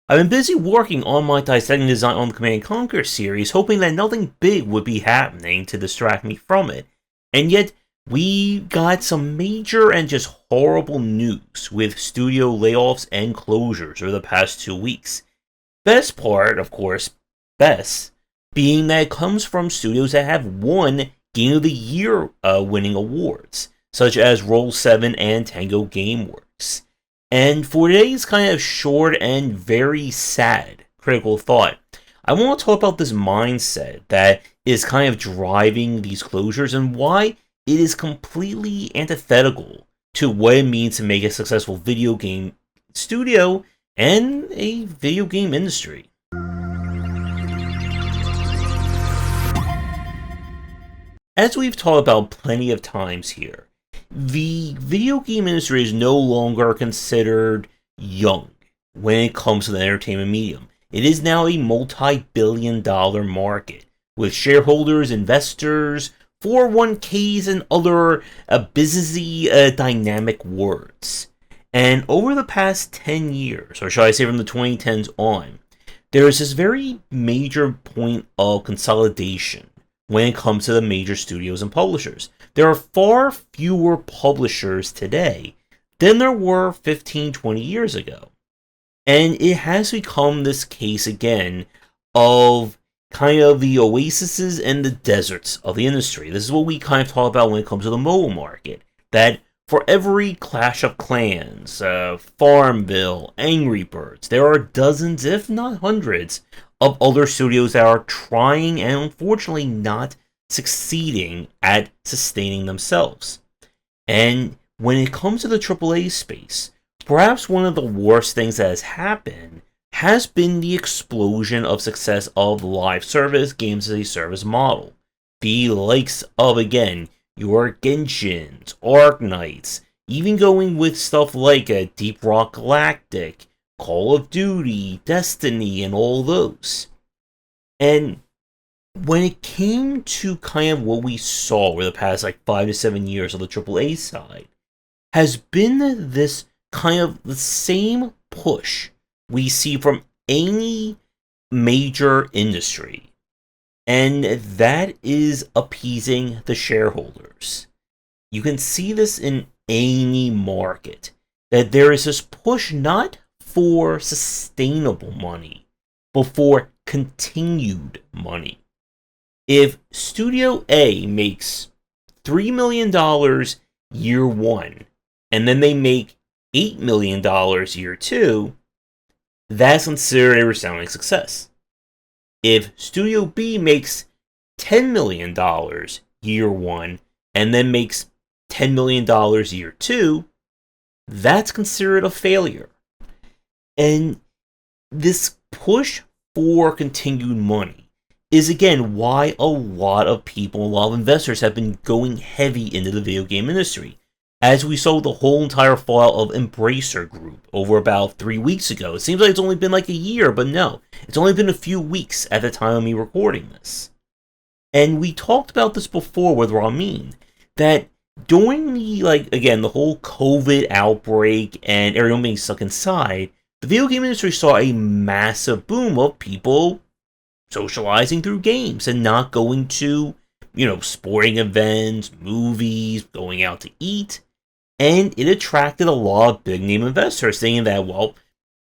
I've been busy working on my dissecting design on the Command & Conquer series, hoping that nothing big would be happening to distract me from it. And yet, we got some major and just horrible news with studio layoffs and closures over the past 2 weeks. Best part, of course, best, being that it comes from studios that have won Game of the Year winning awards, such as Roll7 and Tango Gameworks. And for today's kind of short and very sad critical thought, I want to talk about this mindset that is kind of driving these closures and why it is completely antithetical to what it means to make a successful video game studio and a video game industry. As we've talked about plenty of times here, the video game industry is no longer considered young when it comes to the entertainment medium. It is now a multi-billion-dollar market, with shareholders, investors, 401ks, and other businessy dynamic words. And over the past 10 years, or shall I say from the 2010s on, there is this very major point of consolidation when it comes to the major studios and publishers. There are far fewer publishers today than there were 15, 20 years ago. And it has become this case again of kind of the oases and the deserts of the industry. This is what we kind of talk about when it comes to the mobile market. That for every Clash of Clans, Farmville, Angry Birds, there are dozens, if not hundreds, of other studios that are trying and unfortunately not succeeding at sustaining themselves. And when it comes to the AAA space, perhaps one of the worst things that has happened has been the explosion of success of live service, games as a service model. The likes of, again, your Genshins, Arknights, even going with stuff like Deep Rock Galactic, Call of Duty, Destiny, and all those. And when it came to kind of what we saw over the past 5 to 7 years on the AAA side, has been this kind of the same push we see from any major industry. And that is appeasing the shareholders. You can see this in any market, that there is this push not for sustainable money, but for continued money. If Studio A makes $3 million year one, and then they make $8 million year two, that's considered a resounding success. If Studio B makes $10 million year one, and then makes $10 million year two, that's considered a failure. And this push for continued money is again why a lot of people, a lot of investors have been going heavy into the video game industry. As we saw the whole entire fallout of Embracer Group over about 3 weeks ago. It seems like it's only been a year, but no. It's only been a few weeks at the time of me recording this. And we talked about this before with Ramin, that during the, again, the whole COVID outbreak and everyone being stuck inside, the video game industry saw a massive boom of people socializing through games and not going to, sporting events, movies, going out to eat. And it attracted a lot of big name investors saying that, well,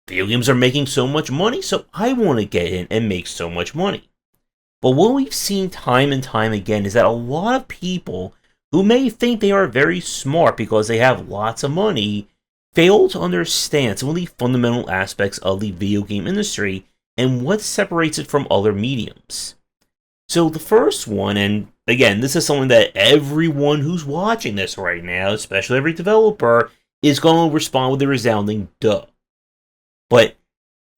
video games are making so much money, so I want to get in and make so much money. But what we've seen time and time again is that a lot of people who may think they are very smart because they have lots of money fail to understand some of the fundamental aspects of the video game industry and what separates it from other mediums. So the first one, and again, this is something that everyone who's watching this right now, especially every developer, is going to respond with a resounding duh. But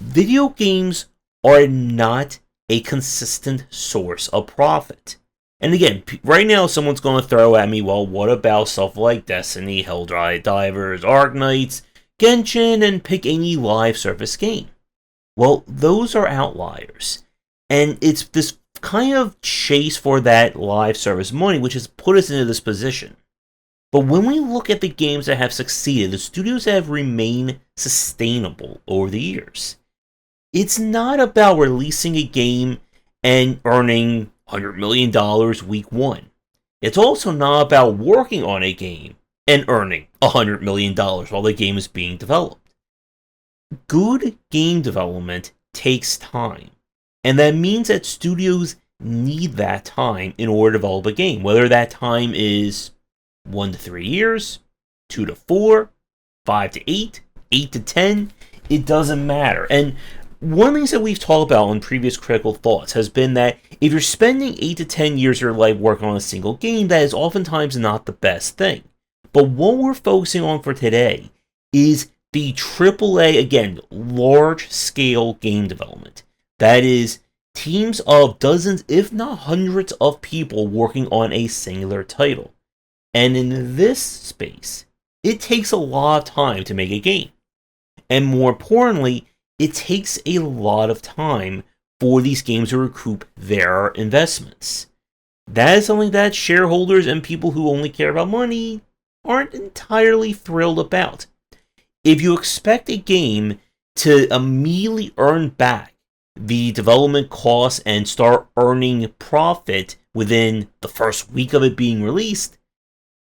video games are not a consistent source of profit. And again, right now someone's going to throw at me, well, what about stuff like Destiny, Helldivers, Arknights, Genshin, and pick any live service game? Well, those are outliers. And it's this kind of chase for that live service money which has put us into this position. But when we look at the games that have succeeded, the studios that have remained sustainable over the years, It's not about releasing a game and earning $100 million week one. It's also not about working on a game and earning $100 million while the game is being developed. Good game development takes time, and that means that studios need that time in order to develop a game, whether that time is 1 to 3 years, 2 to 4, 5 to 8, 8 to 10, it doesn't matter. And one of the things that we've talked about in previous Critical Thoughts has been that if you're spending 8 to 10 years of your life working on a single game, that is oftentimes not the best thing. But what we're focusing on for today is the AAA, again, large-scale game development. That is, teams of dozens, if not hundreds of people working on a singular title. And in this space, it takes a lot of time to make a game. And more importantly, it takes a lot of time for these games to recoup their investments. That is something that shareholders and people who only care about money aren't entirely thrilled about. If you expect a game to immediately earn back the development costs and start earning profit within the first week of it being released,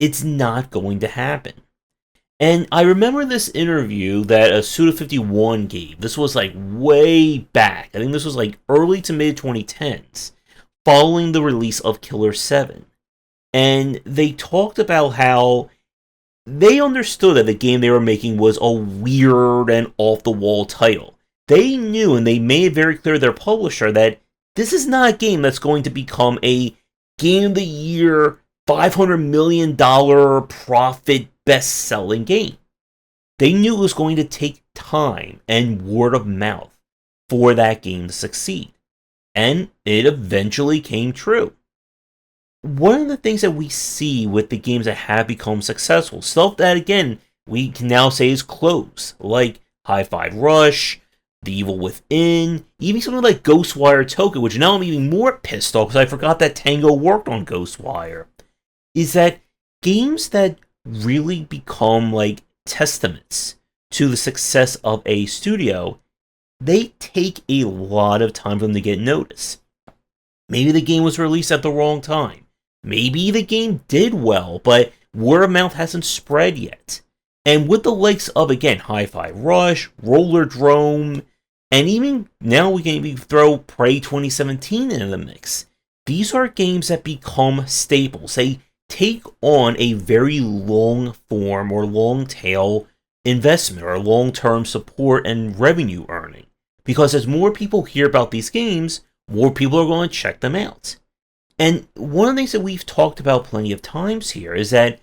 it's not going to happen. And I remember this interview that Suda51 gave. This was like way back. I think this was like early to mid 2010s, following the release of Killer 7. And they talked about how they understood that the game they were making was a weird and off-the-wall title. They knew, and they made it very clear to their publisher, that this is not a game that's going to become a Game of the Year, $500 million profit best-selling game. They knew it was going to take time and word of mouth for that game to succeed. And it eventually came true. One of the things that we see with the games that have become successful, stuff that, again, we can now say is close, like Hi-Fi Rush, The Evil Within, even something like Ghostwire Tokyo, which now I'm even more pissed off because I forgot that Tango worked on Ghostwire, is that games that really become like testaments to the success of a studio, they take a lot of time for them to get noticed. Maybe the game was released at the wrong time. Maybe the game did well, but word of mouth hasn't spread yet. And with the likes of, again, Hi-Fi Rush, Roller Drome, and even now we can even throw Prey 2017 into the mix. These are games that become staples. They take on a very long form or long tail investment or long-term support and revenue earning. Because as more people hear about these games, more people are going to check them out. And one of the things that we've talked about plenty of times here is that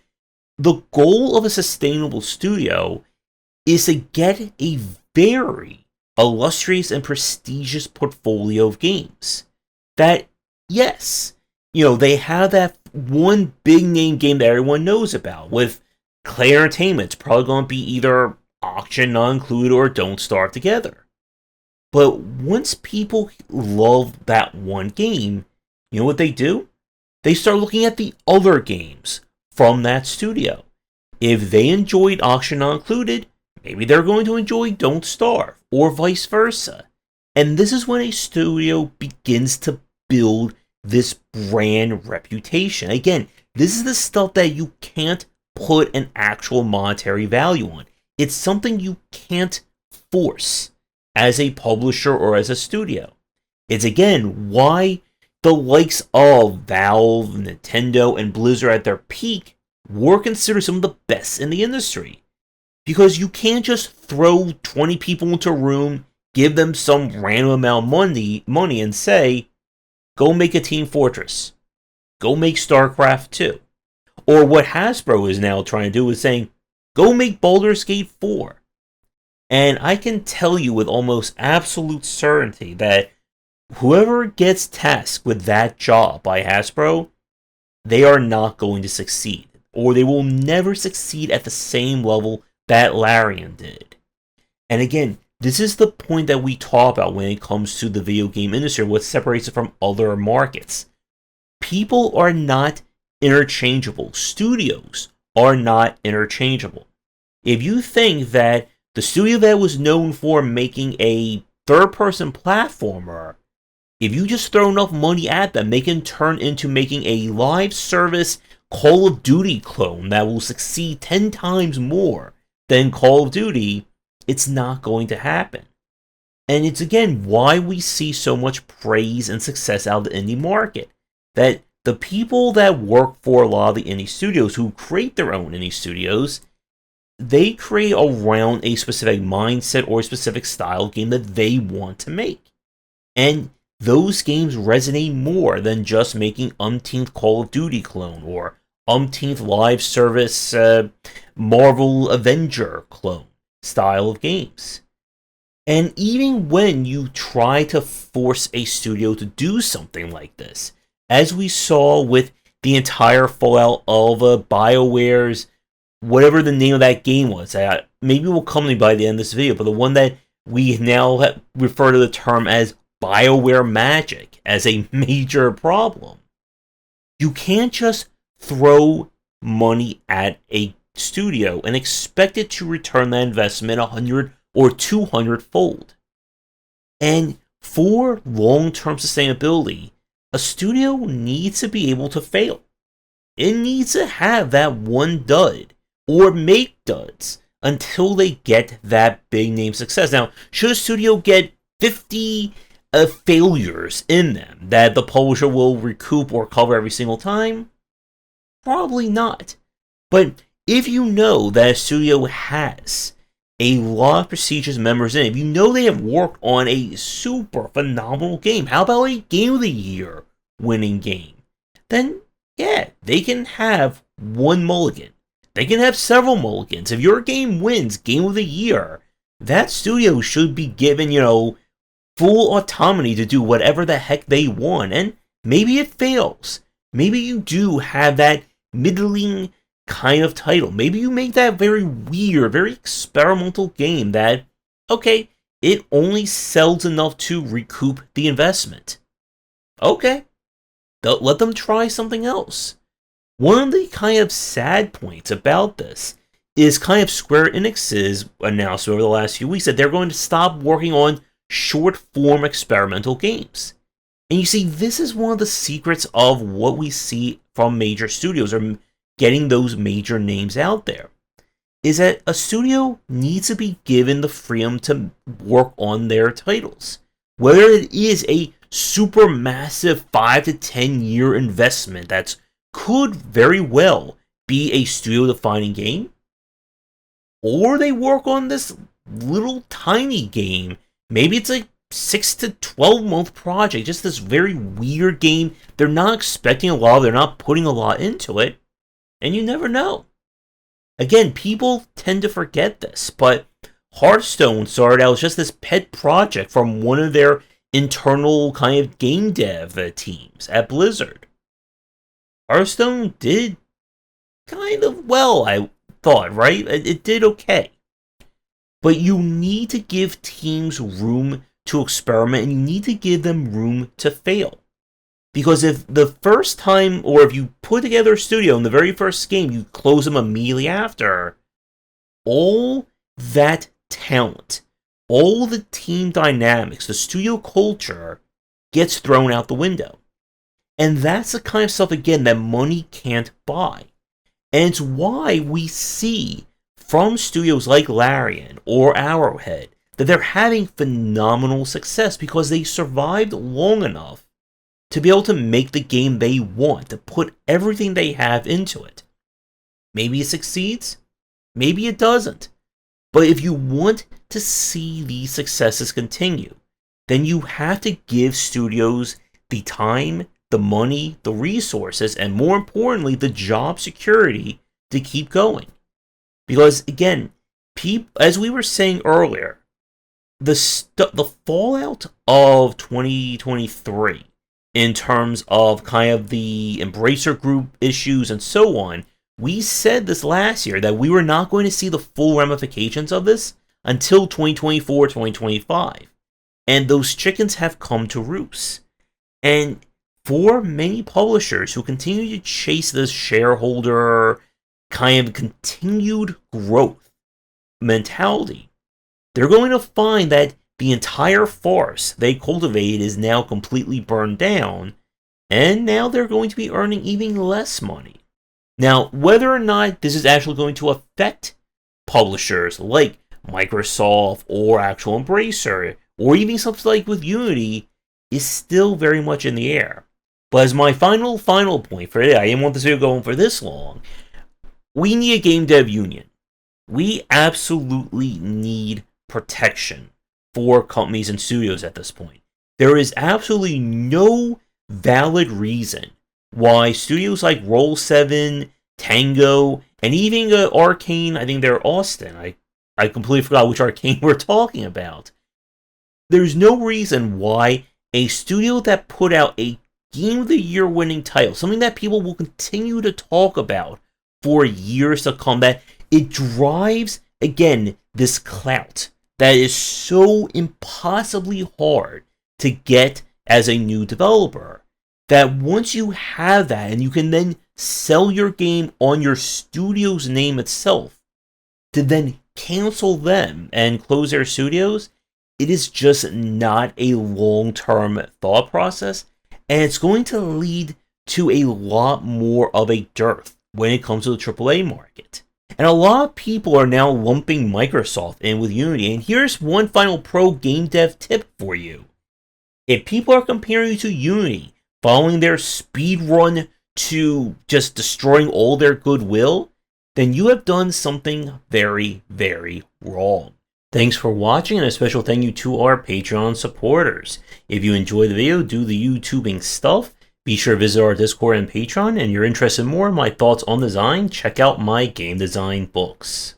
the goal of a sustainable studio is to get a very illustrious and prestigious portfolio of games. That, yes, they have that one big name game that everyone knows about. With Clay Entertainment, it's probably going to be either Auction Not Included or Don't Starve Together. But once people love that one game, you know what they do? They start looking at the other games from that studio. If they enjoyed Auction Not Included, maybe they're going to enjoy Don't Starve, or vice versa. And this is when a studio begins to build this brand reputation. Again, this is the stuff that you can't put an actual monetary value on. It's something you can't force as a publisher or as a studio. It's, again, why the likes of Valve, Nintendo, and Blizzard at their peak were considered some of the best in the industry. Because you can't just throw 20 people into a room, give them some random amount of money and say, go make a Team Fortress. Go make StarCraft 2. Or what Hasbro is now trying to do is saying, go make Baldur's Gate 4. And I can tell you with almost absolute certainty that whoever gets tasked with that job by Hasbro, they are not going to succeed. Or they will never succeed at the same level that Larian did. And again, this is the point that we talk about when it comes to the video game industry, what separates it from other markets. People are not interchangeable. Studios are not interchangeable. If you think that the studio that was known for making a third-person platformer, if you just throw enough money at them, they can turn into making a live service Call of Duty clone that will succeed 10 times more than Call of Duty. It's not going to happen. And it's again why we see so much praise and success out of the indie market. That the people that work for a lot of the indie studios, who create their own indie studios, they create around a specific mindset or a specific style game that they want to make. And those games resonate more than just making umpteenth Call of Duty clone or umpteenth live service Marvel Avenger clone style of games. And even when you try to force a studio to do something like this, as we saw with the entire fallout of BioWare's, whatever the name of that game was, maybe will come to me by the end of this video, but the one that we now refer to the term as BioWare Magic as a major problem. You can't just throw money at a studio and expect it to return that investment 100 or 200 fold. And for long-term sustainability, a studio needs to be able to fail. It needs to have that one dud or make duds until they get that big name success. Now, should a studio get 50 failures in them that the publisher will recoup or cover every single time? Probably not. But if you know that a studio has a lot of prestigious members in it, if you know they have worked on a super phenomenal game, how about a Game of the Year winning game? Then, yeah, they can have one mulligan. They can have several mulligans. If your game wins Game of the Year, that studio should be given, full autonomy to do whatever the heck they want. And maybe it fails. Maybe you do have that middling kind of title. Maybe you make that very weird, very experimental game that, okay, it only sells enough to recoup the investment. Okay, let them try something else. One of the kind of sad points about this is kind of Square Enix's announcement over the last few weeks that they're going to stop working on short-form experimental games. And you see, this is one of the secrets of what we see from major studios, or getting those major names out there, is that a studio needs to be given the freedom to work on their titles. Whether it is a super massive 5 to 10 year investment that could very well be a studio-defining game, or they work on this little tiny game. Maybe it's a 6 to 12 month project, just this very weird game. They're not expecting a lot, they're not putting a lot into it, and you never know. Again, people tend to forget this, but Hearthstone started out as just this pet project from one of their internal kind of game dev teams at Blizzard. Hearthstone did kind of well, I thought, right? It did okay. But you need to give teams room to experiment, and you need to give them room to fail. Because if the first time, or if you put together a studio in the very first game, you close them immediately after, all that talent, all the team dynamics, the studio culture gets thrown out the window. And that's the kind of stuff, again, that money can't buy. And it's why we see from studios like Larian or Arrowhead that they're having phenomenal success because they survived long enough to be able to make the game they want, to put everything they have into it. Maybe it succeeds, maybe it doesn't. But if you want to see these successes continue, then you have to give studios the time, the money, the resources, and more importantly, the job security to keep going. Because again, as we were saying earlier, the fallout of 2023 in terms of kind of the Embracer Group issues and so on, we said this last year that we were not going to see the full ramifications of this until 2024, 2025. And those chickens have come to roost. And for many publishers who continue to chase this shareholder kind of continued growth mentality, they're going to find that the entire force they cultivated is now completely burned down, and now they're going to be earning even less money. Now, whether or not this is actually going to affect publishers like Microsoft or actual Embracer, or even something like with Unity, is still very much in the air. But as my final point for today, I didn't want this video going for this long, we need a game dev union. We absolutely need protection for companies and studios at this point. There is absolutely no valid reason why studios like Roll7, Tango, and even Arcane, I think they're Austin. I completely forgot which Arcane we're talking about. There's no reason why a studio that put out a Game of the Year winning title, something that people will continue to talk about for years to come, that it drives, again, this clout that is so impossibly hard to get as a new developer, that once you have that and you can then sell your game on your studio's name itself, to then cancel them and close their studios, it is just not a long-term thought process, and it's going to lead to a lot more of a dearth when it comes to the AAA market. And a lot of people are now lumping Microsoft in with Unity, and here's one final pro game dev tip for you. If people are comparing you to Unity, following their speed run to just destroying all their goodwill, then you have done something very, very wrong. Thanks for watching, and a special thank you to our Patreon supporters. If you enjoyed the video, do the YouTubing stuff, be sure to visit our Discord and Patreon, and you're interested in more of my thoughts on design, check out my game design books.